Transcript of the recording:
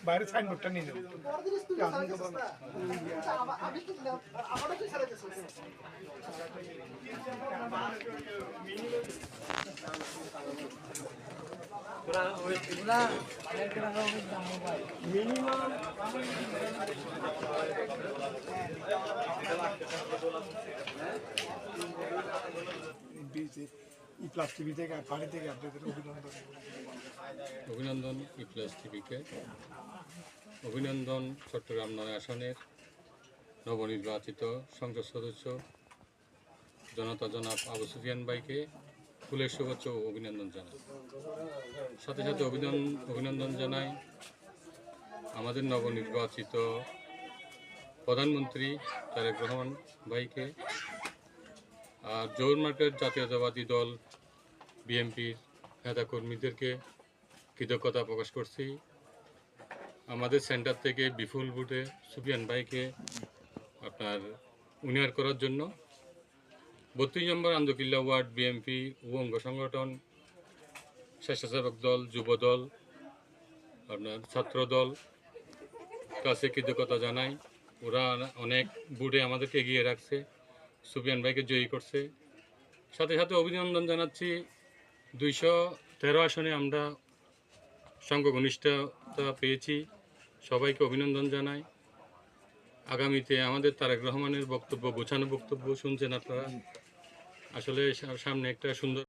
বাইরে সাইনবোর্ডটা নিয়ে যাবো। প্লাস টিভি থেকে পানি থেকে আপনাদের অভিনন্দন প্লাস টিভিকে অভিনন্দন চট্টগ্রাম ৯ আসনের নবনির্বাচিত সংসদ সদস্য জনতা জনাব আবু সুফিয়ান ভাইকে ফুলের শুভেচ্ছা ও অভিনন্দন জানাই। সাথে সাথে অভিনন্দন জানাই আমাদের নবনির্বাচিত প্রধানমন্ত্রী তারেক রহমান ভাইকে। আর জোহর মার্কেট জাতীয়তাবাদী দল বিএনপির নেতাকর্মীদেরকে কৃতজ্ঞতা প্রকাশ করছি। আমাদের সেন্টার থেকে বিপুল ভোটে সুফিয়ান ভাইকে আপনার উইনার করার জন্য 32 নম্বর আন্দকিল্লা ওয়ার্ড বিএনপি ও অঙ্গ সংগঠন, স্বেচ্ছাসেবক দল, যুব দল, আপনার ছাত্র দল কাছে কৃতজ্ঞতা জানাই। ওরা অনেক ভোটে আমাদেরকে এগিয়ে রাখছে, সুফিয়ান ভাইকে জয়ী করছে। সাথে সাথে অভিনন্দন জানাচ্ছি 213 আসনে আমরা সংখ্যাগরিষ্ঠতা পেয়েছি, সবাইকে অভিনন্দন জানাই। আগামীতে আমাদের তারেক রহমানের বক্তব্য, গোছানো বক্তব্য শুনছেন আপনারা। আসলে সামনে একটা সুন্দর